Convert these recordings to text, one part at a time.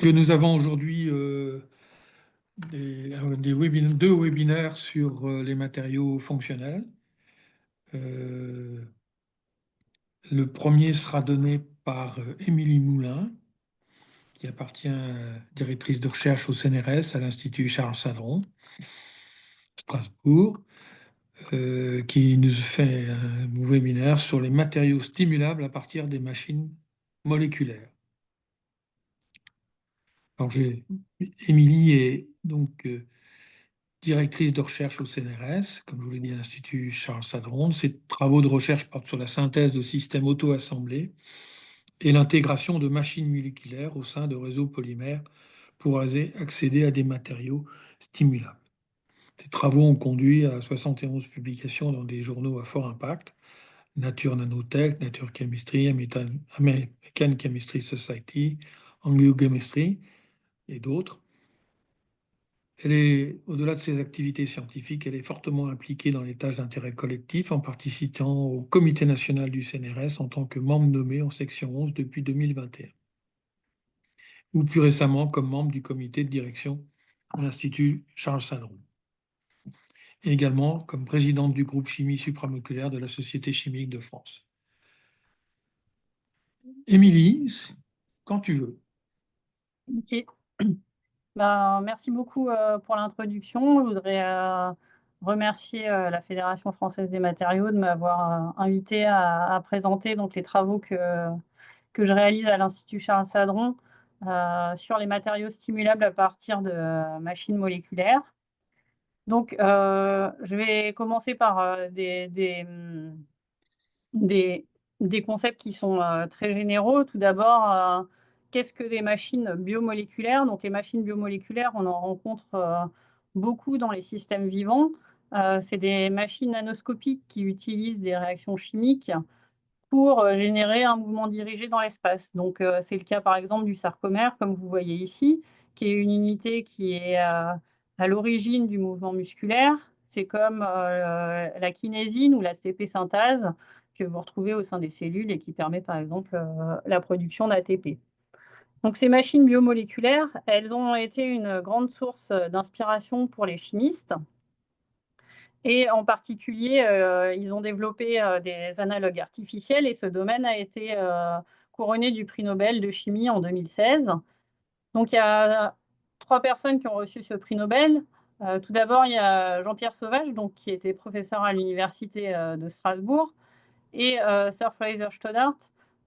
que nous avons aujourd'hui deux webinaires sur les matériaux fonctionnels. Euh, le premier sera donné par Émilie Moulin, qui appartient directrice de recherche au CNRS à l'Institut Charles Sadron, Strasbourg, qui nous fait un webinaire sur les matériaux stimulables à partir des machines moléculaires. Alors, Émilie est donc directrice de recherche au CNRS, comme je vous l'ai dit, à l'Institut Charles Sadron. Ses travaux de recherche portent sur la synthèse de systèmes auto-assemblés et l'intégration de machines moléculaires au sein de réseaux polymères pour accéder à des matériaux stimulables. Ces travaux ont conduit à 71 publications dans des journaux à fort impact: Nature Nanotech, Nature Chemistry, American Chemistry Society, Angiochemistry et d'autres. Au-delà de ses activités scientifiques, elle est fortement impliquée dans les tâches d'intérêt collectif en participant au Comité national du CNRS en tant que membre nommé en section 11 depuis 2021, ou plus récemment comme membre du comité de direction de l'Institut Charles Sadron, et également comme présidente du groupe chimie supramoléculaire de la Société chimique de France. Émilie, quand tu veux. Ok. Merci beaucoup pour l'introduction. Je voudrais remercier la Fédération française des matériaux de m'avoir invité à présenter donc, les travaux que je réalise à l'Institut Charles Sadron sur les matériaux stimulables à partir de machines moléculaires. Donc, je vais commencer par des concepts qui sont très généraux. Tout d'abord, qu'est-ce que des machines biomoléculaires? Donc, les machines biomoléculaires, on en rencontre beaucoup dans les systèmes vivants. C'est des machines nanoscopiques qui utilisent des réactions chimiques pour générer un mouvement dirigé dans l'espace. Donc, c'est le cas, par exemple, du sarcomère, comme vous voyez ici, qui est une unité qui est à l'origine du mouvement musculaire. C'est comme la kinésine ou la CP synthase que vous retrouvez au sein des cellules et qui permet, par exemple, la production d'ATP. Donc, ces machines biomoléculaires, elles ont été une grande source d'inspiration pour les chimistes. Et en particulier, ils ont développé des analogues artificiels et ce domaine a été couronné du prix Nobel de chimie en 2016. Donc, il y a 3 personnes qui ont reçu ce prix Nobel. Tout d'abord, il y a Jean-Pierre Sauvage, donc, qui était professeur à l'université de Strasbourg, et Sir Fraser Stoddart.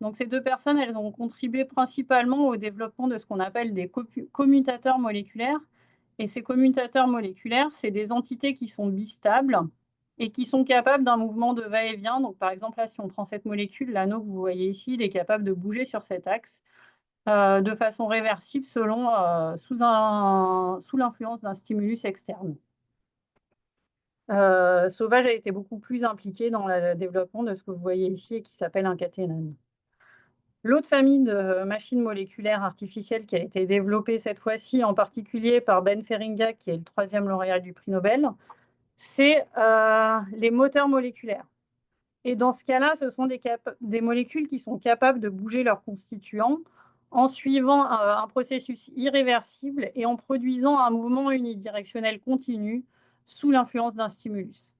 Donc, ces 2 personnes, elles ont contribué principalement au développement de ce qu'on appelle des commutateurs moléculaires. Et ces commutateurs moléculaires, c'est des entités qui sont bistables et qui sont capables d'un mouvement de va-et-vient. Donc, par exemple, là, si on prend cette molécule, l'anneau que vous voyez ici, il est capable de bouger sur cet axe de façon réversible sous l'influence d'un stimulus externe. Sauvage a été beaucoup plus impliqué dans le développement de ce que vous voyez ici et qui s'appelle un caténane. L'autre famille de machines moléculaires artificielles qui a été développée cette fois-ci, en particulier par Ben Feringa, qui est le 3e lauréat du prix Nobel, c'est les moteurs moléculaires. Et dans ce cas-là, ce sont des molécules qui sont capables de bouger leurs constituants en suivant un processus irréversible et en produisant un mouvement unidirectionnel continu sous l'influence d'un stimulus.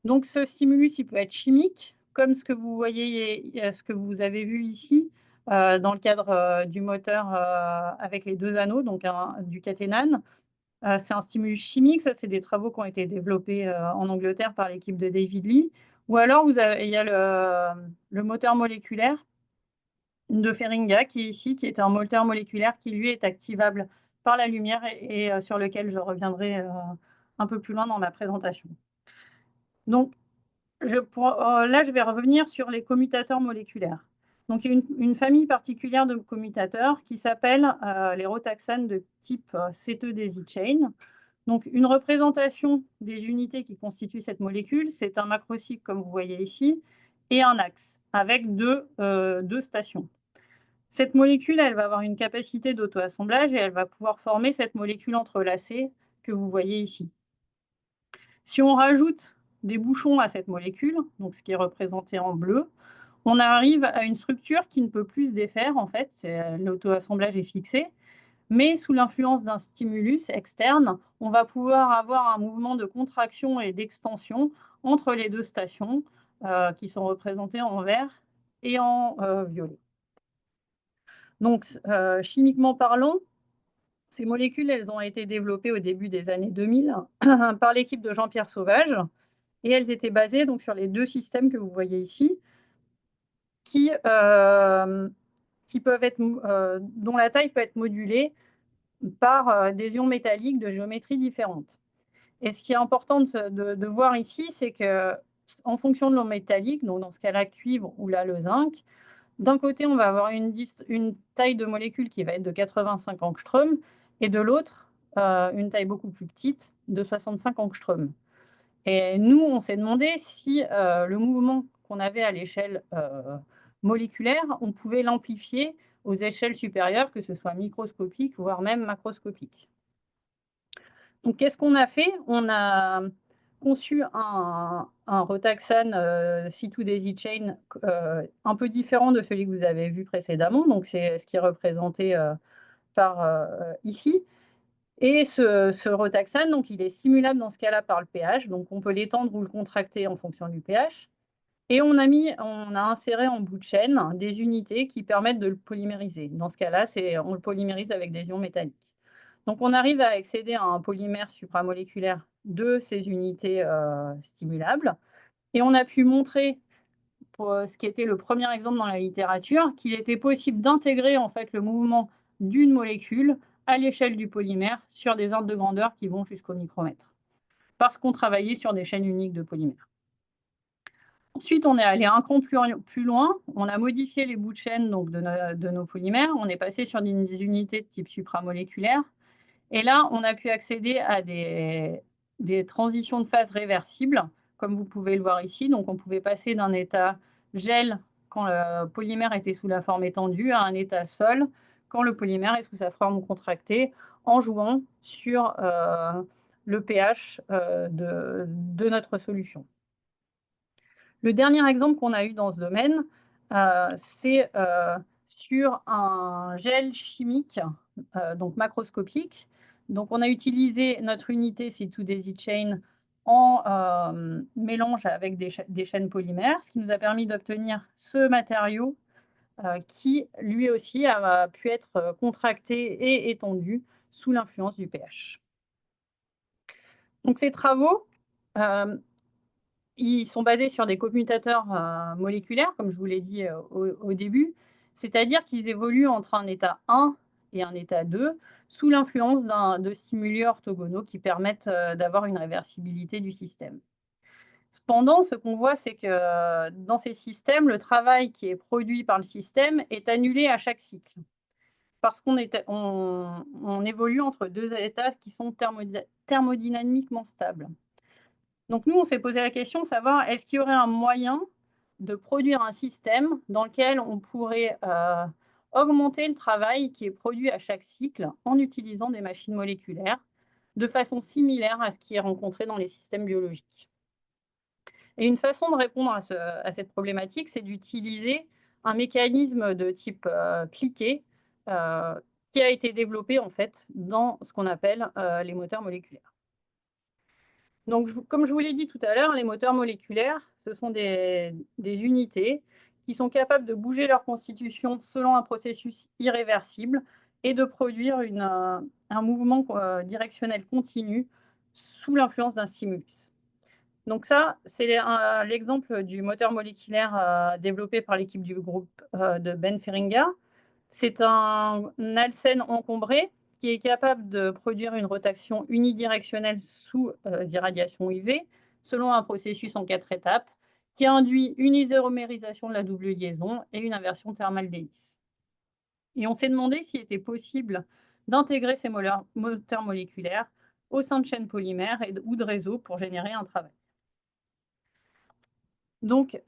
Donc, ce stimulus, il peut être chimique, comme ce que vous voyez, ce que vous avez vu ici, dans le cadre du moteur avec les 2 anneaux, donc du caténane. C'est un stimulus chimique, ça, c'est des travaux qui ont été développés en Angleterre par l'équipe de David Lee. Ou alors, il y a le moteur moléculaire de Feringa, qui est ici, qui est un moteur moléculaire qui, lui, est activable par la lumière et sur lequel je reviendrai un peu plus loin dans ma présentation. Donc, là, je vais revenir sur les commutateurs moléculaires. Donc, il y a une famille particulière de commutateurs qui s'appelle les rotaxanes de type CT-daisy chain. Donc, une représentation des unités qui constituent cette molécule, c'est un macrocycle, comme vous voyez ici, et un axe, avec deux stations. Cette molécule, elle va avoir une capacité d'auto-assemblage et elle va pouvoir former cette molécule entrelacée que vous voyez ici. Si on rajoute des bouchons à cette molécule, donc ce qui est représenté en bleu, on arrive à une structure qui ne peut plus se défaire, en fait, l'auto-assemblage est fixé. mais sous l'influence d'un stimulus externe, on va pouvoir avoir un mouvement de contraction et d'extension entre les deux stations, qui sont représentées en vert et en violet. Donc, chimiquement parlant, ces molécules, elles ont été développées au début des années 2000 par l'équipe de Jean-Pierre Sauvage, et elles étaient basées donc sur les deux systèmes que vous voyez ici, qui peuvent être, dont la taille peut être modulée par des ions métalliques de géométrie différente. Et ce qui est important de voir ici, c'est que en fonction de l'eau métallique, donc dans ce cas-là cuivre ou là le zinc, d'un côté on va avoir une taille de molécule qui va être de 85 angstroms et de l'autre une taille beaucoup plus petite de 65 angstroms. Et nous, on s'est demandé si le mouvement qu'on avait à l'échelle moléculaire, on pouvait l'amplifier aux échelles supérieures, que ce soit microscopique, voire même macroscopique. Donc, qu'est-ce qu'on a fait? On a conçu un Rotaxane C2-daisy chain un peu différent de celui que vous avez vu précédemment. Donc, c'est ce qui est représenté par ici. Et ce Rotaxane, donc, il est simulable dans ce cas-là par le pH. Donc, on peut l'étendre ou le contracter en fonction du pH. Et on a inséré en bout de chaîne des unités qui permettent de le polymériser. Dans ce cas-là, on le polymérise avec des ions métalliques. Donc, on arrive à accéder à un polymère supramoléculaire de ces unités stimulables. Et on a pu montrer, pour ce qui était le premier exemple dans la littérature, qu'il était possible d'intégrer en fait le mouvement d'une molécule à l'échelle du polymère sur des ordres de grandeur qui vont jusqu'au micromètre, parce qu'on travaillait sur des chaînes uniques de polymères. Ensuite, on est allé un cran plus loin, on a modifié les bouts de chaîne donc, de nos polymères, on est passé sur des unités de type supramoléculaire, et là, on a pu accéder à des transitions de phase réversibles, comme vous pouvez le voir ici. Donc, on pouvait passer d'un état gel quand le polymère était sous la forme étendue à un état sol quand le polymère est sous sa forme contractée, en jouant sur le pH de notre solution. Le dernier exemple qu'on a eu dans ce domaine, c'est sur un gel chimique, donc macroscopique. Donc, on a utilisé notre unité C2-daisy chain en mélange avec des chaînes polymères, ce qui nous a permis d'obtenir ce matériau qui, lui aussi, a pu être contracté et étendu sous l'influence du pH. Donc, ces travaux, ils sont basés sur des commutateurs moléculaires, comme je vous l'ai dit au début, c'est-à-dire qu'ils évoluent entre un état 1 et un état 2 sous l'influence de stimuli orthogonaux qui permettent d'avoir une réversibilité du système. Cependant, ce qu'on voit, c'est que dans ces systèmes, le travail qui est produit par le système est annulé à chaque cycle, parce qu'on évolue entre deux états qui sont thermodynamiquement stables. Donc nous, on s'est posé la question de savoir est-ce qu'il y aurait un moyen de produire un système dans lequel on pourrait augmenter le travail qui est produit à chaque cycle en utilisant des machines moléculaires de façon similaire à ce qui est rencontré dans les systèmes biologiques. Et une façon de répondre à cette problématique, c'est d'utiliser un mécanisme de type cliquet qui a été développé en fait dans ce qu'on appelle les moteurs moléculaires. Donc, comme je vous l'ai dit tout à l'heure, les moteurs moléculaires, ce sont des unités qui sont capables de bouger leur constitution selon un processus irréversible et de produire un mouvement directionnel continu sous l'influence d'un stimulus. Donc ça, c'est l'exemple du moteur moléculaire développé par l'équipe du groupe de Ben Feringa. C'est un alcène encombré qui est capable de produire une rotation unidirectionnelle sous irradiation UV selon un processus en 4 étapes qui induit une isomérisation de la double liaison et une inversion thermale d'hélice. Et on s'est demandé s'il était possible d'intégrer ces moteurs moléculaires au sein de chaînes polymères ou de réseaux pour générer un travail. Donc,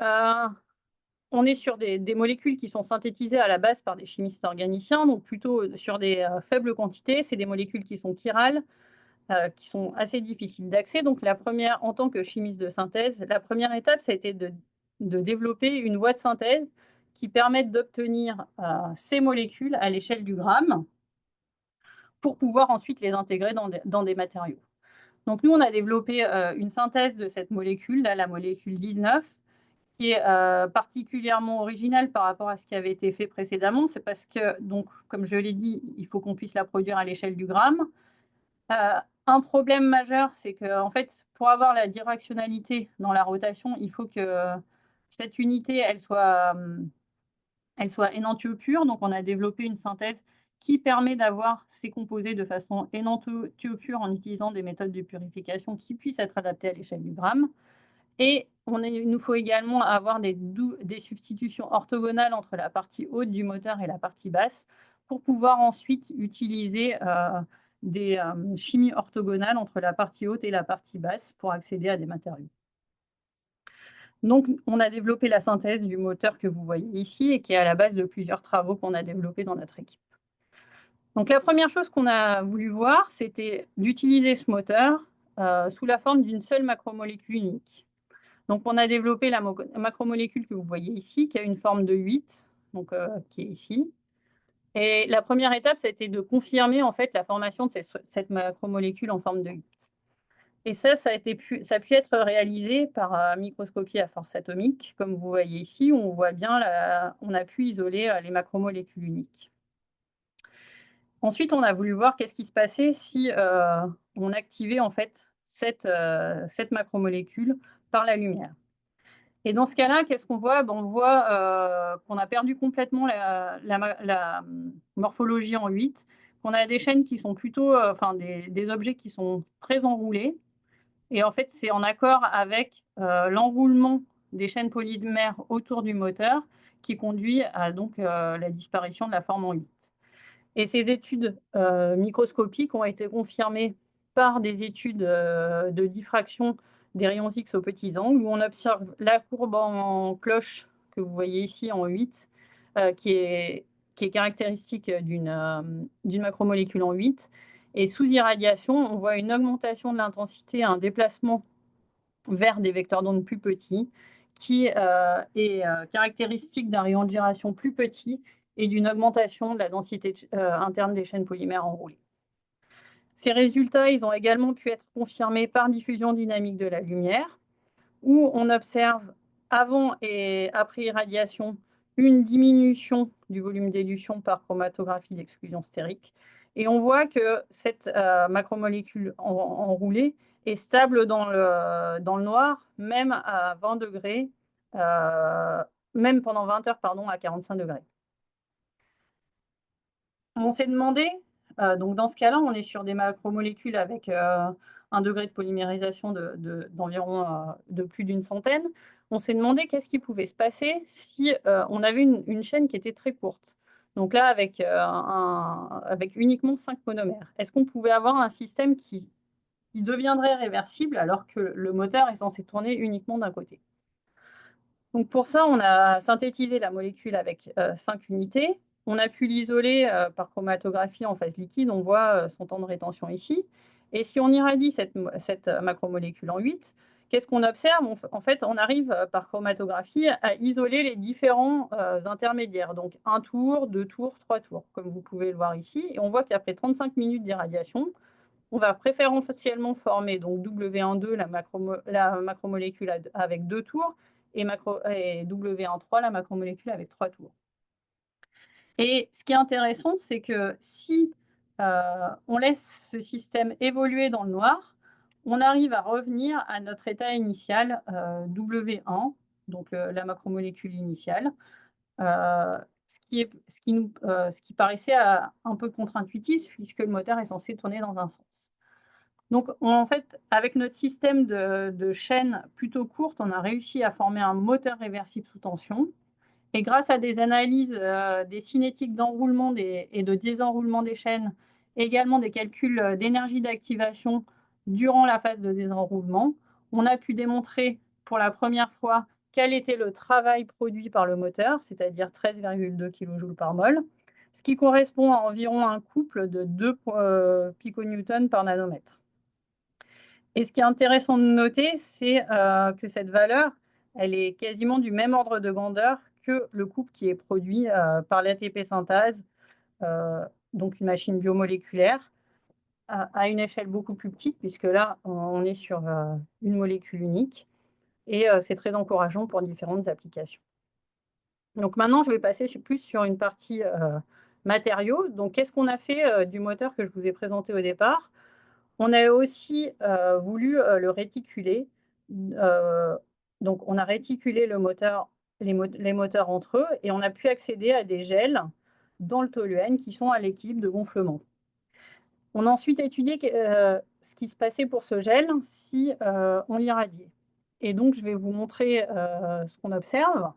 on est sur des molécules qui sont synthétisées à la base par des chimistes organiciens, donc plutôt sur des faibles quantités. C'est des molécules qui sont chirales, qui sont assez difficiles d'accès. Donc, en tant que chimiste de synthèse, la première étape, ça a été de développer une voie de synthèse qui permette d'obtenir ces molécules à l'échelle du gramme. pour pouvoir ensuite les intégrer dans des matériaux. Donc nous, on a développé une synthèse de cette molécule, là, la molécule 19, qui est particulièrement originale par rapport à ce qui avait été fait précédemment. C'est parce que, donc, comme je l'ai dit, il faut qu'on puisse la produire à l'échelle du gramme. Un problème majeur, c'est que, en fait, pour avoir la directionnalité dans la rotation, il faut que cette unité, elle soit énantiopure. Donc, on a développé une synthèse qui permet d'avoir ces composés de façon énantiopure en utilisant des méthodes de purification qui puissent être adaptées à l'échelle du gramme. Et il nous faut également avoir des substitutions orthogonales entre la partie haute du moteur et la partie basse pour pouvoir ensuite utiliser des chimies orthogonales entre la partie haute et la partie basse pour accéder à des matériaux. Donc, on a développé la synthèse du moteur que vous voyez ici et qui est à la base de plusieurs travaux qu'on a développés dans notre équipe. Donc, la première chose qu'on a voulu voir, c'était d'utiliser ce moteur sous la forme d'une seule macromolécule unique. Donc, on a développé la macromolécule que vous voyez ici, qui a une forme de 8, donc, qui est ici. Et la première étape, ça a été de confirmer en fait la formation de cette macromolécule en forme de 8. Et ça a pu être réalisé par microscopie à force atomique. Comme vous voyez ici, on voit bien, on a pu isoler les macromolécules uniques. Ensuite, on a voulu voir qu'est-ce qui se passait si on activait en fait cette macromolécule par la lumière. Et dans ce cas-là, qu'est-ce qu'on voit? On voit qu'on a perdu complètement la morphologie en 8, qu'on a des chaînes qui sont plutôt, enfin des objets qui sont très enroulés. Et en fait, c'est en accord avec l'enroulement des chaînes polymères autour du moteur qui conduit à donc la disparition de la forme en 8. Et ces études microscopiques ont été confirmées par des études de diffraction des rayons X aux petits angles, où on observe la courbe en cloche que vous voyez ici en 8, qui est caractéristique d'une macromolécule en 8. Et sous irradiation, on voit une augmentation de l'intensité, un déplacement vers des vecteurs d'onde plus petits, qui est caractéristique d'un rayon de gyration plus petit et d'une augmentation de la densité interne des chaînes polymères enroulées. Ces résultats, ils ont également pu être confirmés par diffusion dynamique de la lumière, où on observe avant et après irradiation une diminution du volume d'élution par chromatographie d'exclusion stérique. Et on voit que cette macromolécule enroulée est stable dans le noir, même à 20 degrés, même pendant 20 heures, pardon, à 45 degrés. On s'est demandé, donc dans ce cas-là, on est sur des macromolécules avec un degré de polymérisation d'environ de plus d'une centaine. On s'est demandé qu'est-ce qui pouvait se passer si on avait une chaîne qui était très courte. Donc là, avec uniquement 5 monomères. Est-ce qu'on pouvait avoir un système qui deviendrait réversible alors que le moteur est censé tourner uniquement d'un côté? Donc pour ça, on a synthétisé la molécule avec 5 unités. On a pu l'isoler par chromatographie en phase liquide. On voit son temps de rétention ici. Et si on irradie cette macromolécule en 8, qu'est-ce qu'on observe? En fait, on arrive par chromatographie à isoler les différents intermédiaires. Donc 1 tour, 2 tours, 3 tours, comme vous pouvez le voir ici. Et on voit qu'après 35 minutes d'irradiation, on va préférentiellement former donc W12, la macromolécule avec 2 tours, et W13, la macromolécule avec 3 tours. Et ce qui est intéressant, c'est que si on laisse ce système évoluer dans le noir, on arrive à revenir à notre état initial W1, donc la macromolécule initiale, ce qui paraissait un peu contre-intuitif puisque le moteur est censé tourner dans un sens. Donc, en fait, avec notre système de chaînes plutôt courtes, on a réussi à former un moteur réversible sous tension. Et grâce à des analyses des cinétiques d'enroulement et de désenroulement des chaînes, également des calculs d'énergie d'activation durant la phase de désenroulement, on a pu démontrer pour la première fois quel était le travail produit par le moteur, c'est-à-dire 13,2 kJ par mol, ce qui correspond à environ un couple de 2 piconewtons par nanomètre. Et ce qui est intéressant de noter, c'est que cette valeur, elle est quasiment du même ordre de grandeur que le couple qui est produit par l'ATP synthase donc une machine biomoléculaire, à une échelle beaucoup plus petite, puisque là, on est sur une molécule unique, et c'est très encourageant pour différentes applications. Donc maintenant, je vais passer plus sur une partie matériaux. Donc, qu'est-ce qu'on a fait du moteur que je vous ai présenté au départ? On a aussi voulu le réticuler. Donc, on a réticulé le moteur, les moteurs entre eux, et on a pu accéder à des gels dans le toluène qui sont à l'équilibre de gonflement. On a ensuite étudié ce qui se passait pour ce gel si on l'irradiait. Et donc, je vais vous montrer ce qu'on observe.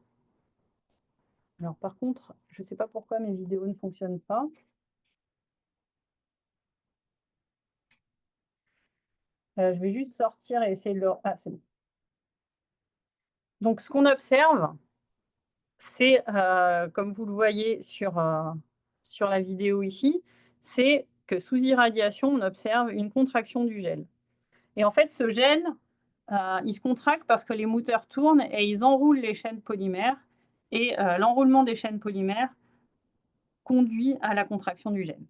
Alors, par contre, je ne sais pas pourquoi mes vidéos ne fonctionnent pas. Je vais juste sortir et essayer de le... Ah, c'est bon. Donc, ce qu'on observe, c'est, comme vous le voyez sur la vidéo ici, c'est que sous irradiation, on observe une contraction du gel. Et en fait, ce gel, il se contracte parce que les moteurs tournent et ils enroulent les chaînes polymères. Et l'enroulement des chaînes polymères conduit à la contraction du gel.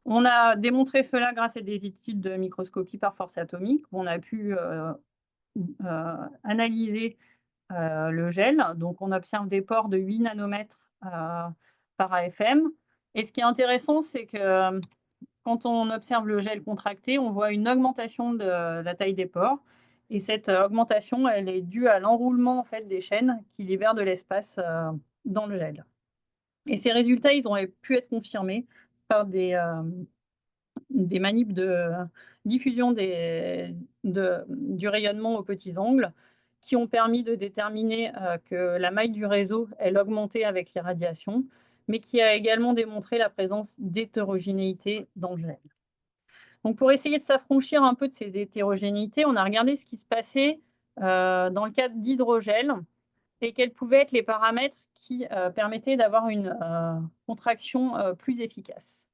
On a démontré cela grâce à des études de microscopie par force atomique, où on a pu analyser le gel. Donc, on observe des pores de 8 nanomètres par AFM. Et ce qui est intéressant, c'est que quand on observe le gel contracté, on voit une augmentation de la taille des pores. Et cette augmentation, elle est due à l'enroulement en fait, des chaînes qui libèrent de l'espace dans le gel. Et ces résultats, ils ont pu être confirmés par des manips de diffusion du rayonnement aux petits angles qui ont permis de déterminer que la maille du réseau, elle augmentait avec l'irradiation, mais qui a également démontré la présence d'hétérogénéité dans le gel. Donc, pour essayer de s'affranchir un peu de ces hétérogénéités, on a regardé ce qui se passait dans le cadre d'hydrogel et quels pouvaient être les paramètres qui permettaient d'avoir une contraction plus efficace.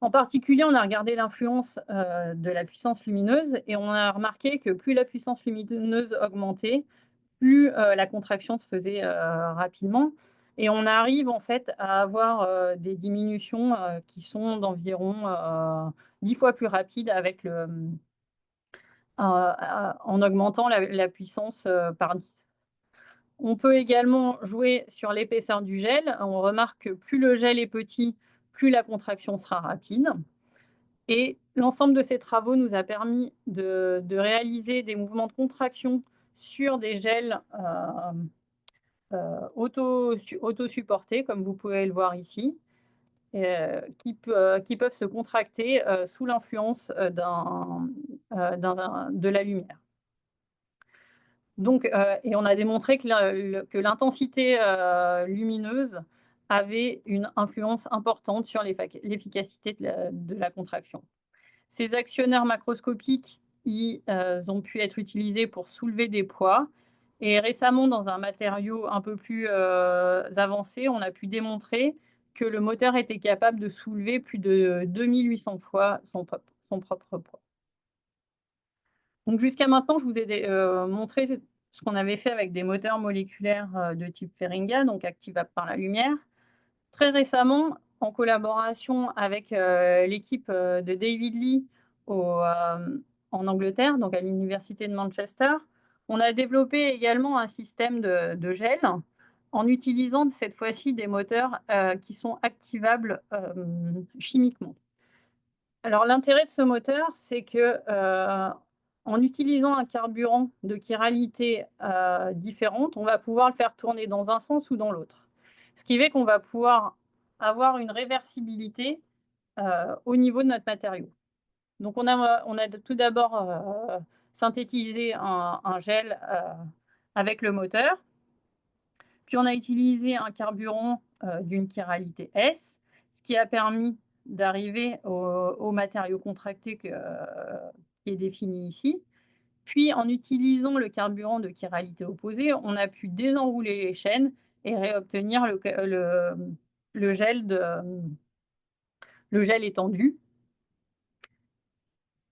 En particulier, on a regardé l'influence de la puissance lumineuse et on a remarqué que plus la puissance lumineuse augmentait, plus la contraction se faisait rapidement. Et on arrive en fait à avoir des diminutions qui sont d'environ 10 fois plus rapides avec en augmentant la puissance par 10. On peut également jouer sur l'épaisseur du gel. On remarque que plus le gel est petit, plus la contraction sera rapide. Et l'ensemble de ces travaux nous a permis de réaliser des mouvements de contraction sur des gels auto-supportés, comme vous pouvez le voir ici, qui peuvent se contracter sous l'influence de la lumière. Donc, et on a démontré que l'intensité lumineuse avait une influence importante sur l'efficacité de la contraction. Ces actionneurs macroscopiques, ils ont pu être utilisés pour soulever des poids. Et récemment, dans un matériau un peu plus avancé, on a pu démontrer que le moteur était capable de soulever plus de 2800 fois son propre poids. Donc jusqu'à maintenant, je vous ai montré ce qu'on avait fait avec des moteurs moléculaires de type Feringa, donc activables par la lumière. Très récemment, en collaboration avec l'équipe de David Lee en Angleterre, donc à l'université de Manchester, on a développé également un système de gel en utilisant cette fois-ci des moteurs qui sont activables chimiquement. Alors l'intérêt de ce moteur, c'est que en utilisant un carburant de chiralité différente, on va pouvoir le faire tourner dans un sens ou dans l'autre. Ce qui fait qu'on va pouvoir avoir une réversibilité au niveau de notre matériau. Donc on a tout d'abord synthétisé un gel avec le moteur, puis on a utilisé un carburant d'une chiralité S, ce qui a permis d'arriver au matériau contracté qui est défini ici. Puis, en utilisant le carburant de chiralité opposée, on a pu désenrouler les chaînes et réobtenir le gel étendu,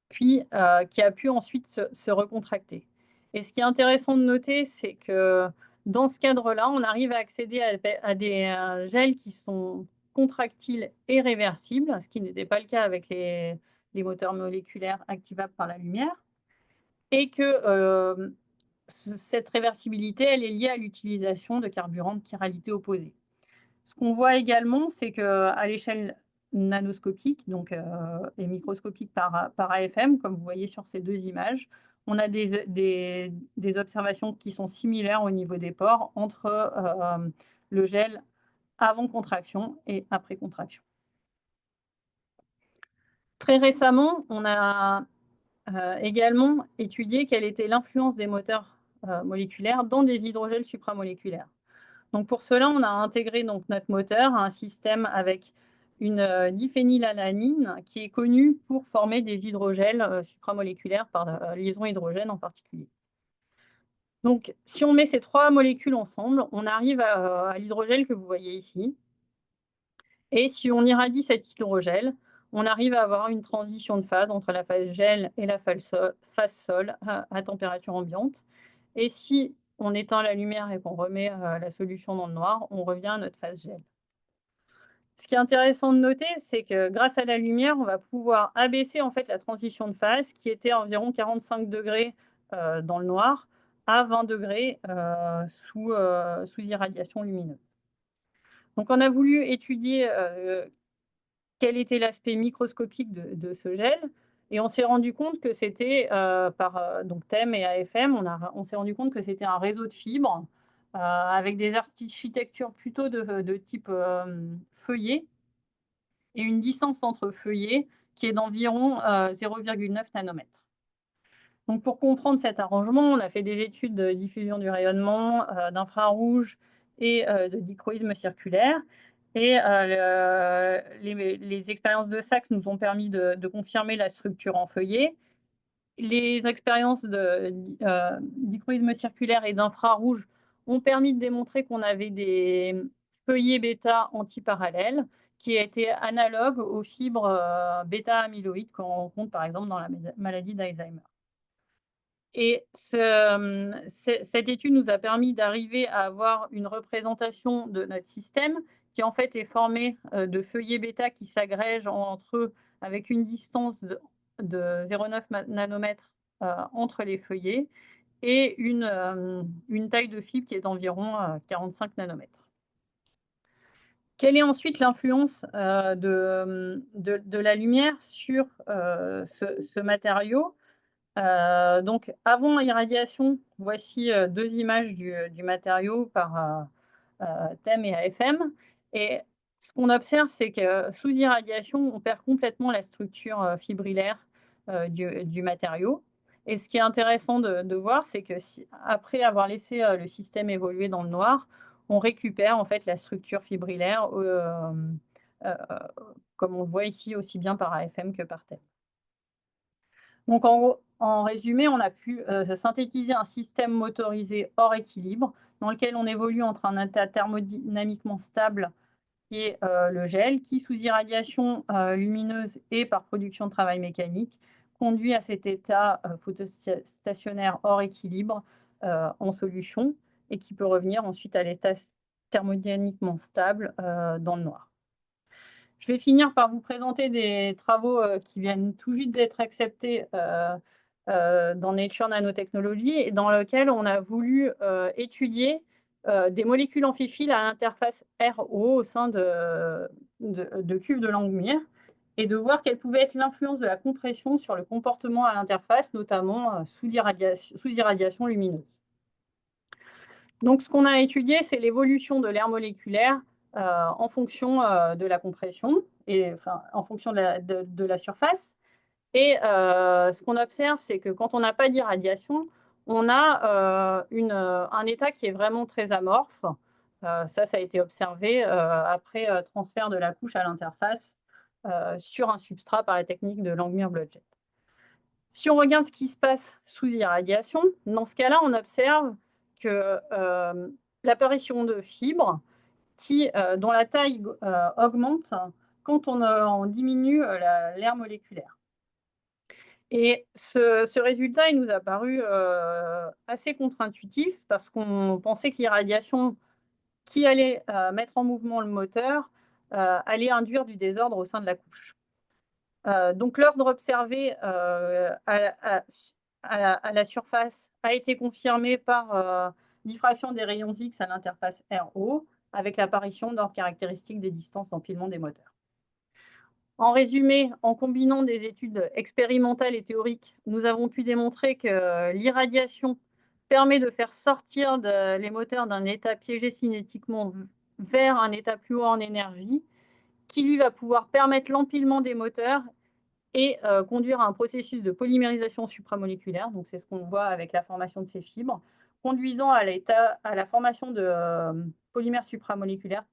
puis qui a pu ensuite se recontracter. Et ce qui est intéressant de noter, c'est que dans ce cadre-là, on arrive à accéder à des gels qui sont contractile et réversible, ce qui n'était pas le cas avec les moteurs moléculaires activables par la lumière, et que cette réversibilité, elle est liée à l'utilisation de carburants de chiralité opposée. Ce qu'on voit également, c'est qu'à l'échelle nanoscopique, donc et microscopique par AFM, comme vous voyez sur ces 2 images, on a des observations qui sont similaires au niveau des pores entre le gel avant contraction et après contraction. Très récemment, on a également étudié quelle était l'influence des moteurs moléculaires dans des hydrogels supramoléculaires. Donc pour cela, on a intégré donc notre moteur à un système avec une diphénylalanine qui est connue pour former des hydrogels supramoléculaires par liaison hydrogène en particulier. Donc si on met ces 3 molécules ensemble, on arrive à l'hydrogel que vous voyez ici. Et si on irradie cet hydrogel, on arrive à avoir une transition de phase entre la phase gel et la phase sol à température ambiante. Et si on éteint la lumière et qu'on remet la solution dans le noir, on revient à notre phase gel. Ce qui est intéressant de noter, c'est que grâce à la lumière, on va pouvoir abaisser en fait la transition de phase qui était à environ 45 degrés dans le noir à 20 degrés sous irradiation lumineuse. Donc on a voulu étudier quel était l'aspect microscopique de ce gel, et on s'est rendu compte que c'était par donc TEM et AFM, on s'est rendu compte que c'était un réseau de fibres avec des architectures plutôt de type feuillet, et une distance entre feuillets qui est d'environ 0,9 nanomètres. Donc pour comprendre cet arrangement, on a fait des études de diffusion du rayonnement, d'infrarouge et de dichroïsme circulaire. Et les expériences de Sachs nous ont permis de confirmer la structure en feuillet. Les expériences de dichroïsme circulaire et d'infrarouge ont permis de démontrer qu'on avait des feuillets bêta antiparallèles qui étaient analogues aux fibres bêta-amyloïdes qu'on rencontre par exemple dans la maladie d'Alzheimer. Et cette étude nous a permis d'arriver à avoir une représentation de notre système qui en fait est formé de feuillets bêta qui s'agrègent entre eux avec une distance de 0,9 nanomètres entre les feuillets et une taille de fibre qui est d'environ 45 nanomètres. Quelle est ensuite l'influence de la lumière sur ce matériau ? Donc avant irradiation, voici 2 images du matériau par TEM et AFM, et ce qu'on observe, c'est que sous irradiation, on perd complètement la structure fibrillaire du matériau, et ce qui est intéressant de voir, c'est que après avoir laissé le système évoluer dans le noir, on récupère en fait la structure fibrillaire comme on le voit ici aussi bien par AFM que par TEM. Donc en résumé, on a pu synthétiser un système motorisé hors équilibre dans lequel on évolue entre un état thermodynamiquement stable qui est le gel, qui sous irradiation lumineuse et par production de travail mécanique conduit à cet état photostationnaire hors équilibre en solution, et qui peut revenir ensuite à l'état thermodynamiquement stable dans le noir. Je vais finir par vous présenter des travaux qui viennent tout juste d'être acceptés dans Nature Nanotechnology, et dans lequel on a voulu étudier des molécules amphiphiles à l'interface RO au sein de cuves de Langmuir, et de voir quelle pouvait être l'influence de la compression sur le comportement à l'interface, notamment sous irradiation lumineuse. Donc ce qu'on a étudié, c'est l'évolution de l'air moléculaire en fonction de la compression, et enfin en fonction de la surface. Et ce qu'on observe, c'est que quand on n'a pas d'irradiation, on a un état qui est vraiment très amorphe. Ça a été observé après transfert de la couche à l'interface sur un substrat par la technique de Langmuir Blodgett. Si on regarde ce qui se passe sous irradiation, dans ce cas-là, on observe que l'apparition de fibres dont la taille augmente quand on diminue l'air moléculaire. Et ce résultat, il nous a paru assez contre-intuitif, parce qu'on pensait que l'irradiation qui allait mettre en mouvement le moteur allait induire du désordre au sein de la couche. Donc l'ordre observé à la surface a été confirmé par diffraction des rayons X à l'interface RO, avec l'apparition d'ordre caractéristique des distances d'empilement des moteurs. En résumé, en combinant des études expérimentales et théoriques, nous avons pu démontrer que l'irradiation permet de faire sortir les moteurs d'un état piégé cinétiquement vers un état plus haut en énergie, qui lui va pouvoir permettre l'empilement des moteurs et conduire à un processus de polymérisation supramoléculaire. Donc c'est ce qu'on voit avec la formation de ces fibres, conduisant à la formation de polymères supramoléculaires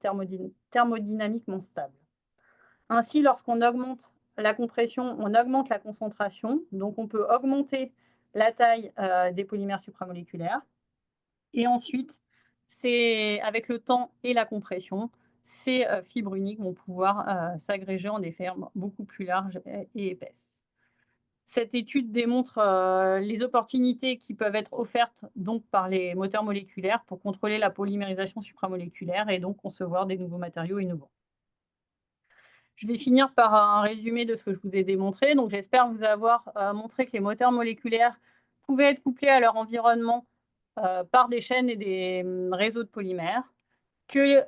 thermodynamiquement stables. Ainsi, lorsqu'on augmente la compression, on augmente la concentration. Donc on peut augmenter la taille des polymères supramoléculaires. Et ensuite, avec le temps et la compression, ces fibres uniques vont pouvoir s'agréger en des fermes beaucoup plus larges et épaisses. Cette étude démontre les opportunités qui peuvent être offertes donc par les moteurs moléculaires pour contrôler la polymérisation supramoléculaire et donc concevoir des nouveaux matériaux innovants. Je vais finir par un résumé de ce que je vous ai démontré. Donc, j'espère vous avoir montré que les moteurs moléculaires pouvaient être couplés à leur environnement par des chaînes et des réseaux de polymères, que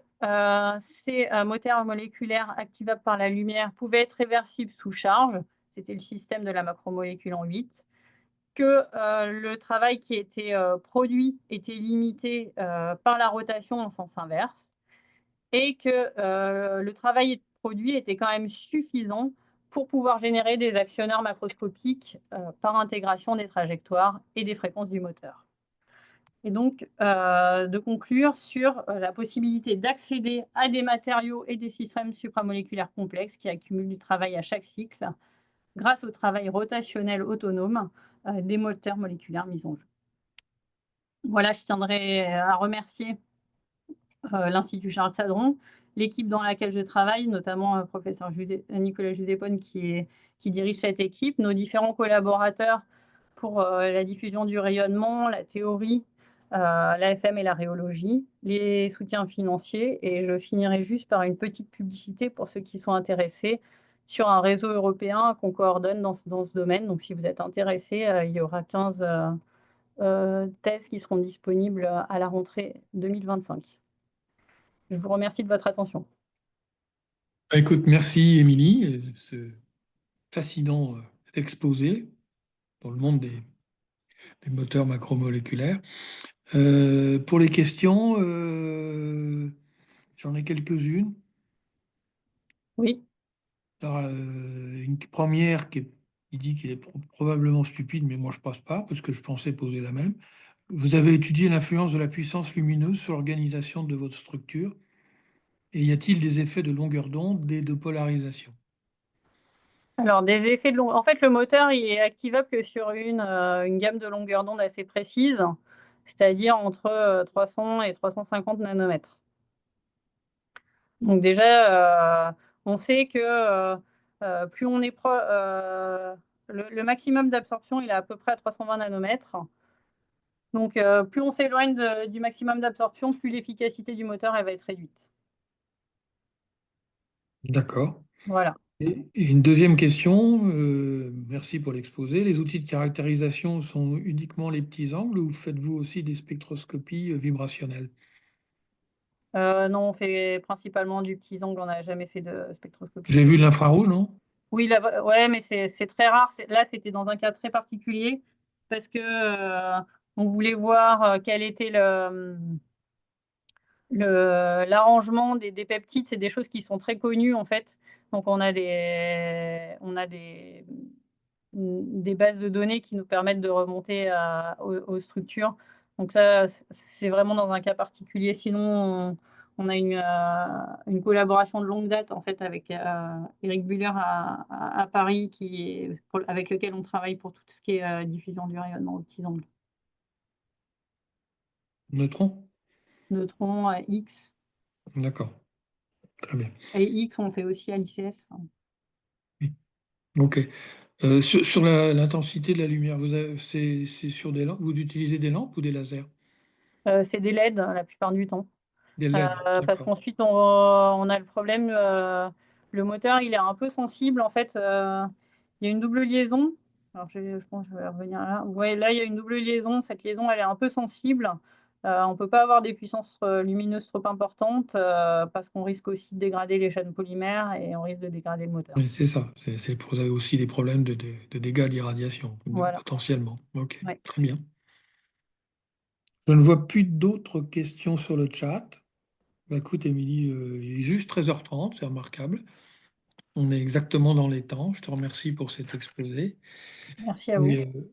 ces moteurs moléculaires activables par la lumière pouvaient être réversibles sous charge, c'était le système de la macromolécule en 8, que le travail qui était produit était limité par la rotation en sens inverse, et que le travail produit était quand même suffisant pour pouvoir générer des actionneurs macroscopiques par intégration des trajectoires et des fréquences du moteur. Et donc, de conclure sur la possibilité d'accéder à des matériaux et des systèmes supramoléculaires complexes qui accumulent du travail à chaque cycle grâce au travail rotationnel autonome des moteurs moléculaires mis en jeu. Voilà, je tiendrai à remercier l'Institut Charles Sadron, l'équipe dans laquelle je travaille, notamment professeur Nicolas Jusépone qui dirige cette équipe, nos différents collaborateurs pour la diffusion du rayonnement, la théorie, l'AFM et la rhéologie, les soutiens financiers. Et je finirai juste par une petite publicité pour ceux qui sont intéressés sur un réseau européen qu'on coordonne dans ce domaine. Donc, si vous êtes intéressés, il y aura 15 thèses qui seront disponibles à la rentrée 2025. Je vous remercie de votre attention. Écoute, merci Émilie, de ce fascinant exposé dans le monde des moteurs macromoléculaires. Pour les questions, j'en ai quelques-unes. Oui. Alors, une première qui dit qu'il est probablement stupide, mais moi je passe pas parce que je pensais poser la même. Vous avez étudié l'influence de la puissance lumineuse sur l'organisation de votre structure. Et y a-t-il des effets de longueur d'onde et de polarisation? Alors, des effets de en fait, le moteur, il est activable que sur une gamme de longueur d'onde assez précise, c'est-à-dire entre 300 et 350 nanomètres. Donc déjà, on sait que plus on est le maximum d'absorption, il est à peu près à 320 nanomètres. Donc, plus on s'éloigne du maximum d'absorption, plus l'efficacité du moteur elle va être réduite. D'accord. Voilà. Et une deuxième question, merci pour l'exposé. Les outils de caractérisation sont uniquement les petits angles ou faites-vous aussi des spectroscopies vibrationnelles? Non, on fait principalement du petit angle, on n'a jamais fait de spectroscopie. J'ai vu l'infrarouge, non? Oui, ouais, mais c'est très rare. Là, c'était dans un cas très particulier parce que on voulait voir quel était l'arrangement des peptides. C'est des choses qui sont très connues en fait. Donc on a des bases de données qui nous permettent de remonter aux structures. Donc ça, c'est vraiment dans un cas particulier. Sinon, on a une collaboration de longue date en fait avec Eric Buller à Paris, avec lequel on travaille pour tout ce qui est diffusion du rayonnement aux petits angles. Neutrons? Neutrons, X. D'accord, très bien. Et X, on fait aussi à l'ICS. Oui. Ok. Sur l'intensité de la lumière, c'est sur des lampes, vous utilisez des lampes ou des lasers? C'est des LED la plupart du temps. Des LED, Parce d'accord. qu'ensuite on a le problème, le moteur il est un peu sensible en fait, il y a une double liaison. Alors je pense que je vais revenir là. Vous voyez là, il y a une double liaison, cette liaison elle est un peu sensible. On peut pas avoir des puissances, lumineuses trop importantes, parce qu'on risque aussi de dégrader les chaînes polymères et on risque de dégrader le moteur. Oui, c'est ça. Vous avez aussi des problèmes de dégâts d'irradiation, Voilà, potentiellement. Ok, ouais. très bien. Je ne vois plus d'autres questions sur le chat. Bah, écoute, Émilie, il est juste 13h30, c'est remarquable. On est exactement dans les temps. Je te remercie pour cet exposé. Merci à Et, vous.